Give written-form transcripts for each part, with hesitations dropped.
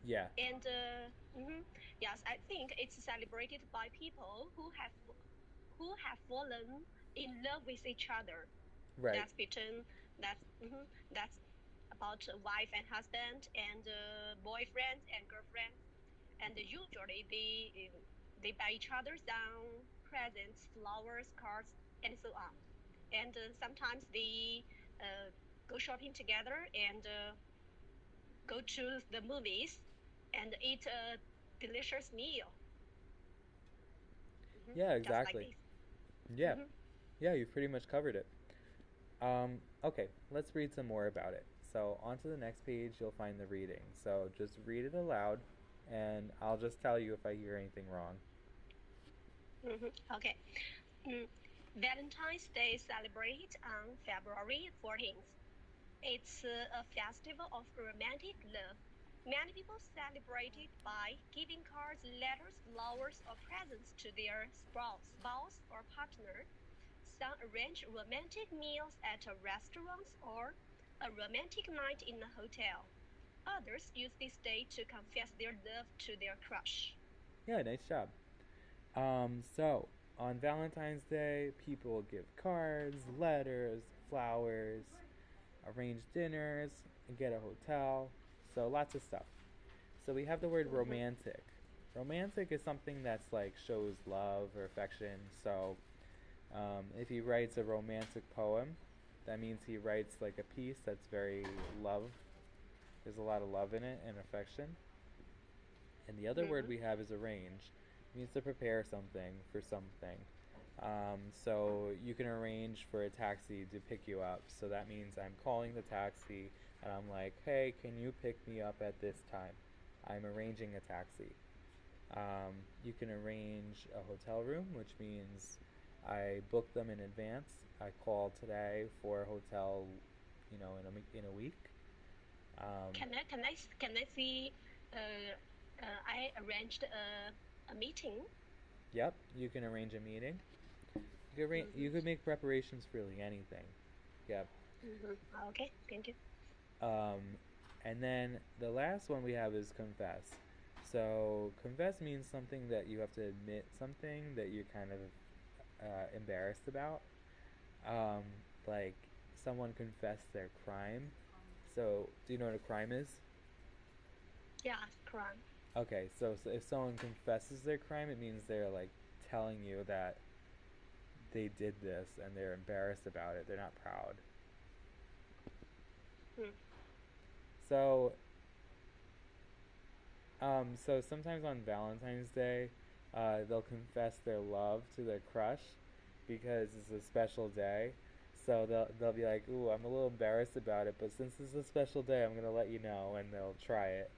Yeah. And yes, I think it's celebrated by people who have fallen in love with each other. Right. That's between that's about wife and husband and boyfriend and girlfriend. And usually they buy each other some presents, flowers, cards, and so on. And sometimes they uh, go shopping together and go to the movies and eat a delicious meal. Yeah, Just like exactly. this. Yeah. hmm Yeah, you've pretty much covered it. Okay, let's read some more about it. So, on to the next page, you'll find the reading. So, just read it aloud, and I'll just tell you if I hear anything wrong. Okay. Mm. Valentine's Day celebrated on February 14th. It's a festival of romantic love. Many people celebrate it by giving cards, letters, flowers, or presents to their spouse or partner. Some arrange romantic meals at a restaurant or a romantic night in a hotel. Others use this day to confess their love to their crush. Yeah, nice job. So, on Valentine's Day, people give cards, letters, flowers, arrange dinners, and get a hotel. So, lots of stuff. So, we have the word Mhm. romantic. Romantic is something that's like shows love or affection. So, if he writes a romantic poem, that means he writes like a piece that's very love. There's a lot of love in it and affection. And the other word Mhm. we have is arrange. It means to prepare something for something. So you can arrange for a taxi to pick you up. So that means I'm calling the taxi and I'm like, hey, can you pick me up at this time? I'm arranging a taxi. You can arrange a hotel room, which means I book them in advance. I call today for a hotel, in a week. Um, Can I see? Uh, I arranged a meeting. yep, you can arrange a meeting. You hmm could make preparations for really anything. Yep. Okay, thank you. Um, and then the last one we have is confess. So confess means something that you have to admit something that you're kind of embarrassed about. Um, like someone confessed their crime. So do you know what a crime is? Yeah, Quran. Okay, so if someone confesses their crime, it means they're like telling you that they did this and they're embarrassed about it. They're not proud. Hmm. So so sometimes on Valentine's Day, they'll confess their love to their crush because it's a special day. So they'll be like, "Ooh, I'm a little embarrassed about it, but since it's a special day, I'm gonna let you know," and they'll try it.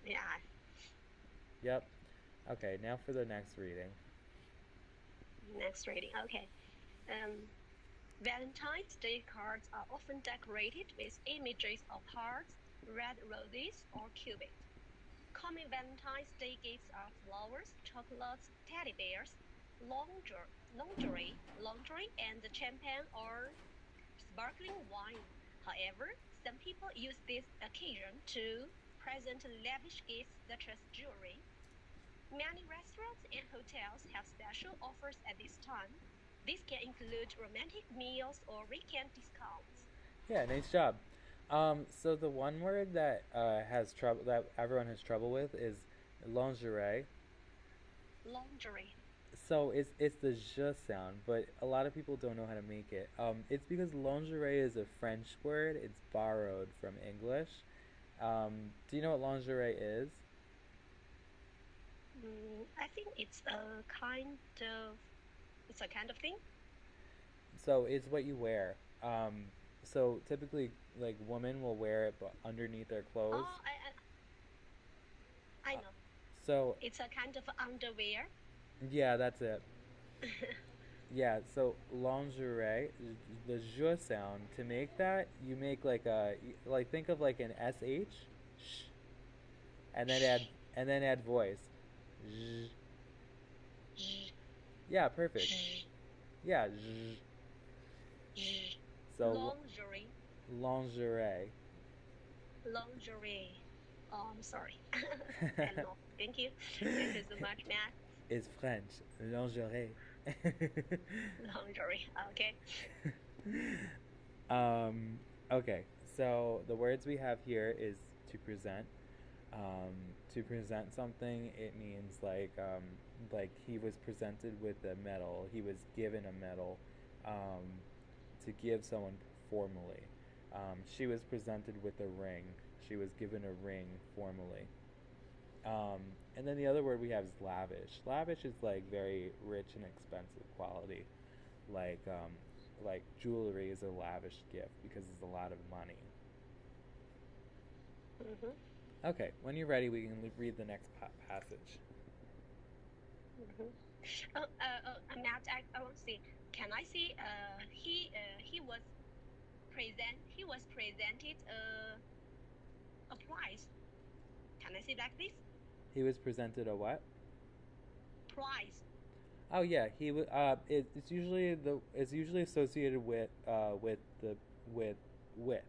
Yeah, Yep. Okay, now for the next reading. next reading. Okay. Um, Valentine's Day cards are often decorated with images of hearts, red roses, or cupid. Common Valentine's Day gifts are flowers, chocolates, teddy bears, lingerie, and champagne or sparkling wine. However, some people use this occasion to present lavish gifts such as jewelry. Many restaurants and hotels have special offers at this time. This can include romantic meals or weekend discounts. Yeah, nice job. So the one word that has trouble that everyone has trouble with is lingerie. Lingerie. So it's the je sound, but a lot of people don't know how to make it. It's because lingerie is a French word. It's borrowed from English. Do you know what lingerie is? I think it's a kind of thing. So it's what you wear. So typically, like women will wear it, but underneath their clothes. Oh, I Uh, know. so It's a kind of underwear. yeah, that's it. Yeah, so lingerie, the je sound. To make that, you make like think of like an sh, and then add Shh, and then add voice. Zh. sh, Yeah, perfect. sh, Yeah, zh. So lingerie, lingerie. lingerie. Oh, I'm sorry. I don't know. Thank you. Thank you so much, Matt. It's French. Lingerie. Lingerie. Okay. um, okay, so the words we have here is to present. Um, to present something, it means like he was presented with a medal. He was given a medal um, to give someone formally. She was presented with a ring. She was given a ring formally. Um, and then the other word we have is lavish. Lavish is like very rich and expensive quality. Like um, like jewelry is a lavish gift because it's a lot of money. Mm-hmm. Okay, when you're ready, we can read the next passage. Mm-hmm. Matt, I want to see. Can I see? He was present. He was presented a prize. Can I see like this? He was presented a what? Prize. Oh yeah, he was. It's usually associated with the with with.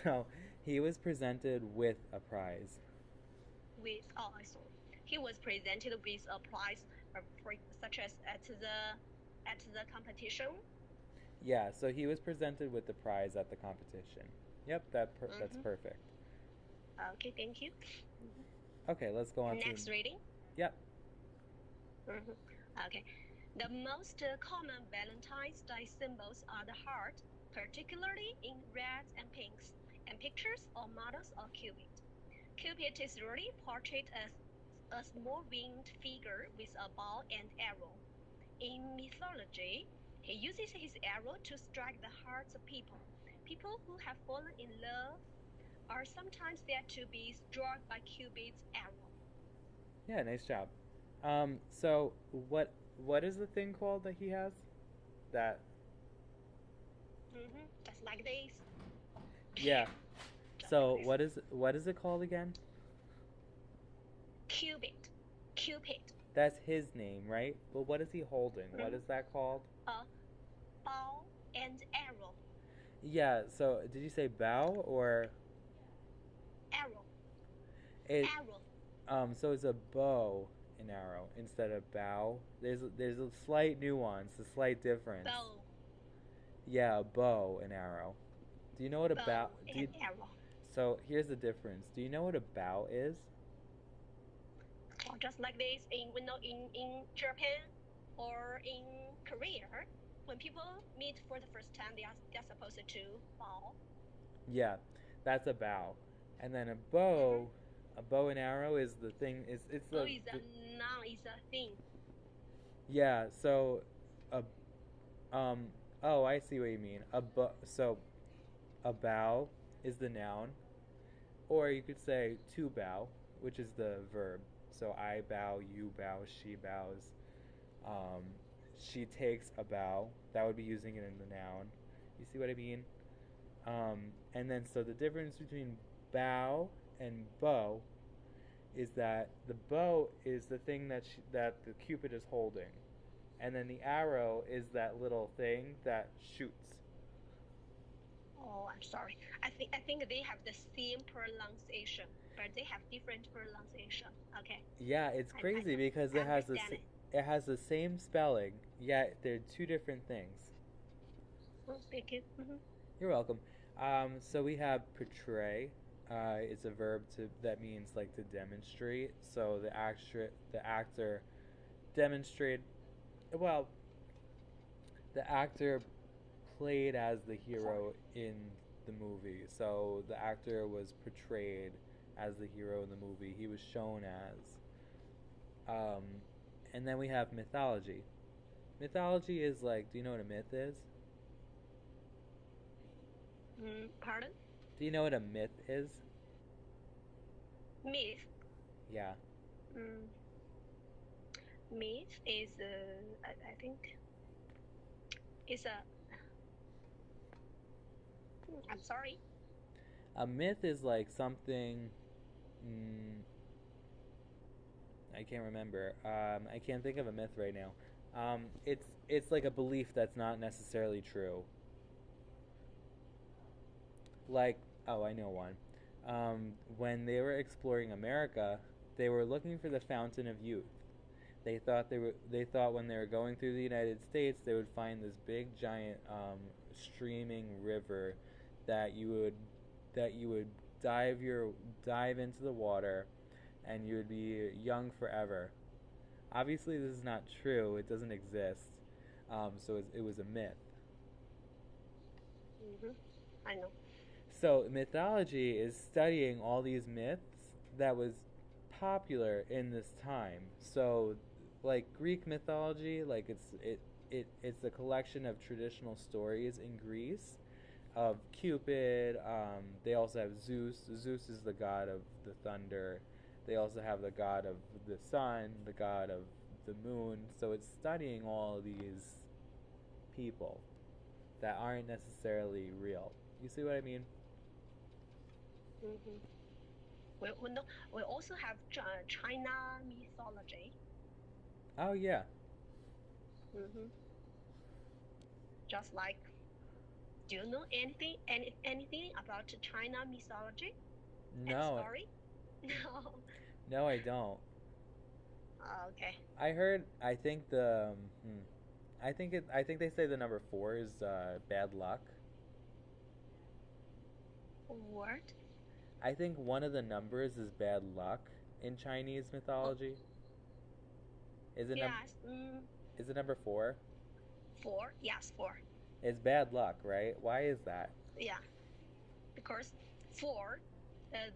So he was presented with a prize. With I saw. He was presented with a prize, such as at the competition. Yeah, so he was presented with the prize at the competition. Yep, that's Mm-hmm. perfect. Okay, thank you. Okay, let's go on to Next reading. Yep. Mm-hmm. Okay. The most common Valentine's Day symbols are the heart, particularly in reds and pinks, and pictures or models of Cupid. Cupid is really portrayed as a small winged figure with a bow and arrow. In mythology, he uses his arrow to strike the hearts of people. People who have fallen in love are sometimes said to be struck by Cupid's arrow. Yeah, nice job. So what is the thing called that he has? That Just like this. Yeah. Just So like this. what is it called again? Cupid. Cupid. That's his name, right? But what is he holding? What is that called? A bow and arrow. Yeah, so did you say bow or Arrow. it Arrow. so it's a bow and arrow instead of bow. There's a slight nuance, a slight difference. Bow. Yeah, a bow and arrow. Do you know what a bow and arrow. So here's the difference. Do you know what a bow is? Just like this in Japan or in Korea, when people meet for the first time, they're supposed to bow. Yeah, that's a bow. And then a bow and arrow is the thing. It's the, Is a noun, is a thing. Yeah, so a oh, I see what you mean. So a bow is the noun, or you could say to bow, which is the verb. So I bow, you bow, she bows. Um, she takes a bow. That would be using it in the noun. You see what I mean? And then so the difference between bow and bow is that the bow is the thing that the cupid is holding, and then the arrow is that little thing that shoots. Oh, I'm sorry. I think they have the same pronunciation, but they have different pronunciation. Okay. Yeah, it's crazy because it has the same spelling, yet they're two different things. Thank you. You're welcome. So we have portray. It's a verb that means like to demonstrate. So the actor demonstrated. Well, the actor played as the hero in the movie. So the actor was portrayed as the hero in the movie. He was shown as. Um, and then we have mythology. Mythology is like, do you know what a myth is? Pardon? Do you know what a myth is? Myth. Yeah. Myth is, I think, is a. I'm sorry. A myth is like something. I can't remember. I can't think of a myth right now. It's like a belief that's not necessarily true. Like, oh, I know one. When they were exploring America, they were looking for the fountain of youth. They thought when they were going through the United States, they would find this big giant streaming river that you would dive into the water, and you would be young forever. Obviously, this is not true. It doesn't exist. It was a myth. Mm-hmm. I know. So mythology is studying all these myths that was popular in this time. So, like Greek mythology, like it's a collection of traditional stories in Greece of Cupid. They also have Zeus. Zeus is the god of the thunder. They also have the god of the sun, the god of the moon. So it's studying all of these people that aren't necessarily real. You see what I mean? Mm-hmm. We know. We also have China mythology. Oh yeah. Mm-hmm. Just like, do you know anything about China mythology and No. story? No. No, I don't. Okay. I heard. I think the. I think it. I think they say the number 4 is bad luck. What? I think one of the numbers is bad luck in Chinese mythology. Is it Yes. is it number 4? 4. Yes, 4. It's bad luck, right? Why is that? Yeah, because 4, the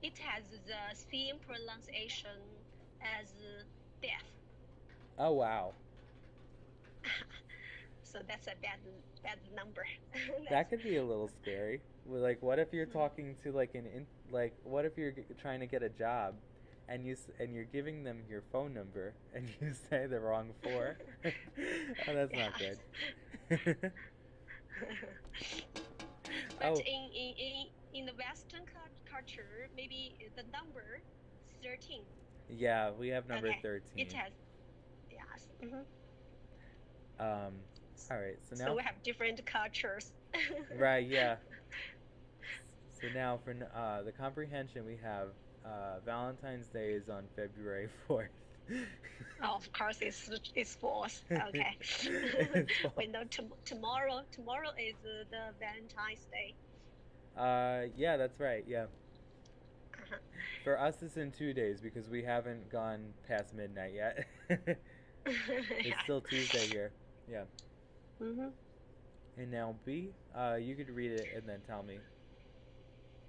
it has the same pronunciation as death. Oh wow. So that's a bad number. That could be a little scary. Like, what if you're talking to what if you're trying to get a job, and you're giving them your phone number, and you say the wrong 4? Oh, that's not good. But in the Western culture, maybe the number 13. Yeah, we have number 13. It has, yes. Mm-hmm. All right, so now. So we have different cultures. Right, yeah. So now for the comprehension, we have Valentine's Day is on February 4th. Oh, of course, it's 4th. Okay. We know tomorrow is the Valentine's Day. Yeah, that's right. Yeah. Uh-huh. For us, it's in 2 days because we haven't gone past midnight yet. It's still Tuesday here. Yeah. Mm-hmm. And now B, you could read it and then tell me.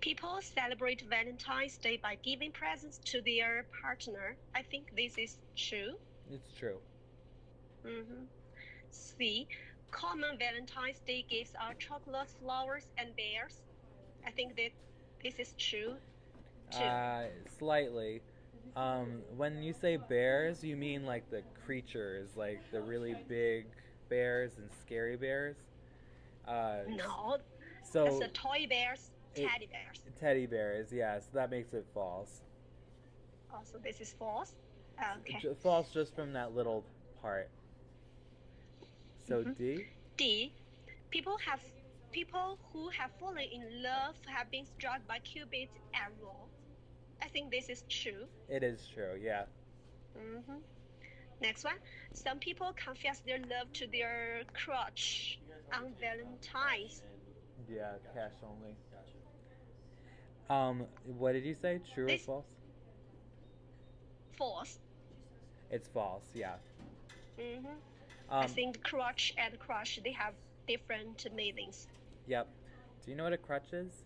People celebrate Valentine's Day by giving presents to their partner. I think this is true. It's true. Mm-hmm. C, common Valentine's Day gifts are chocolates, flowers, and bears. I think that this is true too. Slightly. When you say bears, you mean like the creatures, like the really big bears and scary bears? No, so that's the toy bears, teddy bears. Teddy bears, yeah, so that makes it false. Oh, so this is false? Okay. False just from that little part. So D? D, people who have fallen in love have been struck by Cupid's arrow. I think this is true. It is true, yeah. Mm-hmm. Next one. Some people confess their love to their crush on Valentine's. Yeah, cash only. What did you say? True or false? False. It's false, yeah. Mm-hmm. I think crutch and crush, they have different meanings. Yep. Do you know what a crutch is?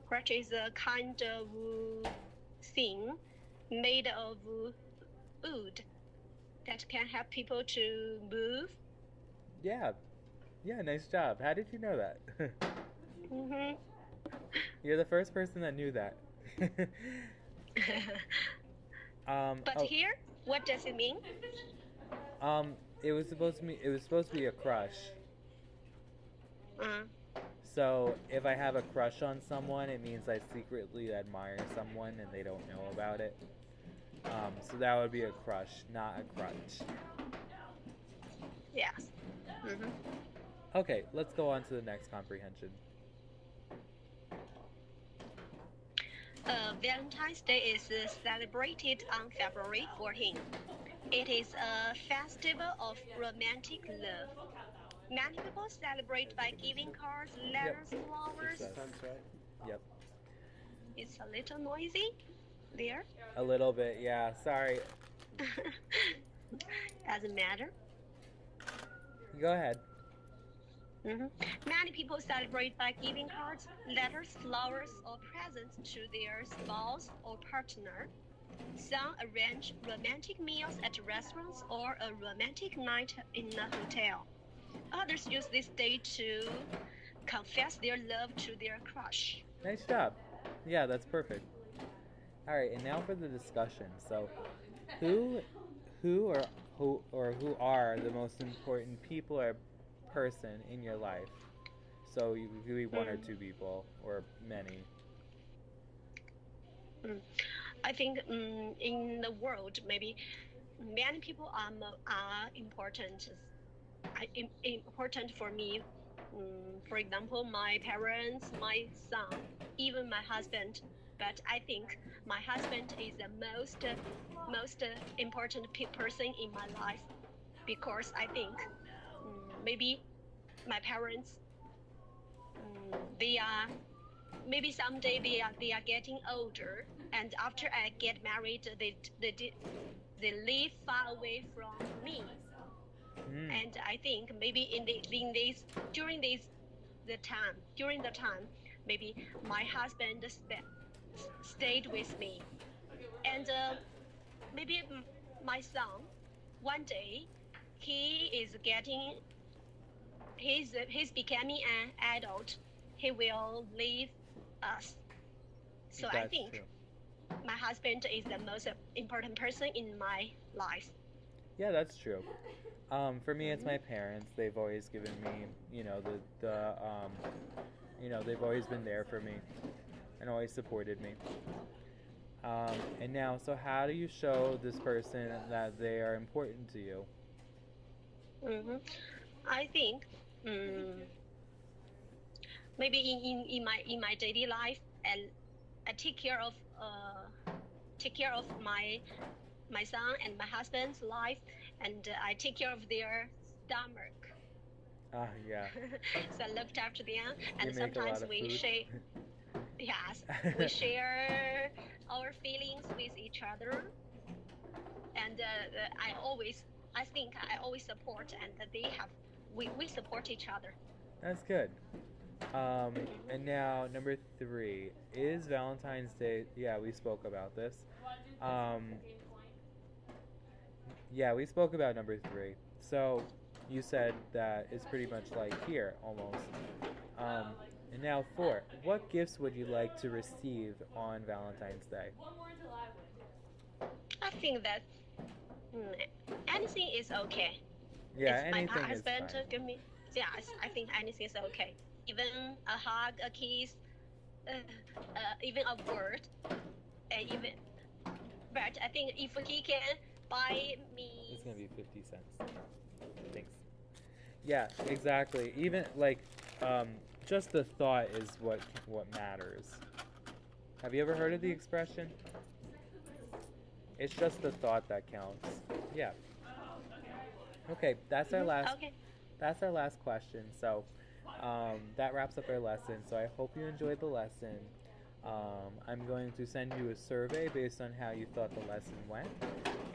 Crutch is a kind of thing made of wood that can help people to move. Yeah. Yeah, nice job. How did you know that? Mm-hmm. You're the first person that knew that. But here, what does it mean? It was supposed to be a crush. Uh-huh. So if I have a crush on someone, it means I secretly admire someone and they don't know about it. So that would be a crush, not a crutch. Yes. Mm-hmm. Okay, let's go on to the next comprehension. Valentine's Day is celebrated on February 14th. It is a festival of romantic love. Many people celebrate by giving cards, Yep. letters, flowers. Success. Yep. It's a little noisy there. A little bit, yeah. Sorry. Doesn't matter. Go ahead. Many people celebrate by giving cards, letters, flowers, or presents to their spouse or partner. Some arrange romantic meals at restaurants or a romantic night in a hotel. Others use this day to confess their love to their crush. Nice job. Yeah, that's perfect. All right, and now for the discussion. So, who are the most important people or person in your life? So you could be one or two people or many. I think in the world, maybe many people are important. Important for me. For example, my parents, my son, even my husband. But I think my husband is the most important person in my life, because I think maybe my parents, they are, maybe someday they are getting older, and after I get married, they live far away from me. And I think maybe during the time, maybe my husband stayed with me, and maybe my son, one day, he's becoming an adult. He will leave us. So I That's think true. my husband is the most important person in my life. Yeah, that's true. For me, it's my parents. They've always given me, they've always been there for me and always supported me. And now, so how do you show this person that they are important to you? I think maybe in my daily life, and I take care of my son and my husband's life, and I take care of their stomach. Ah, yeah. So I looked after them, You and make a lot sometimes of we food. we share our feelings with each other, and I think I always support, and we support each other. That's good. And now number 3 is Valentine's Day. Yeah, we spoke about this. Yeah, we spoke about number 3. So you said that it's pretty much like here almost. And now 4. What gifts would you like to receive on Valentine's Day? I think that anything is okay. Yeah, If my anything is husband fine. give me, yes, I think anything is okay. Even a hug, a kiss, even a word, even. But I think if he can buy me, It's gonna be 50 cents. Thanks. Yeah, exactly. Even like, just the thought is what matters. Have you ever heard of the expression? It's just the thought that counts. Yeah. Okay, that's our last. okay. That's our last question. So that wraps up our lesson. So I hope you enjoyed the lesson. I'm going to send you a survey based on how you thought the lesson went,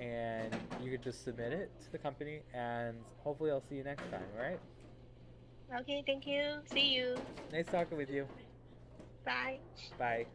and you could just submit it to the company, and hopefully I'll see you next time. All right? Okay, thank you. See you. Nice talking with you. Bye. Bye.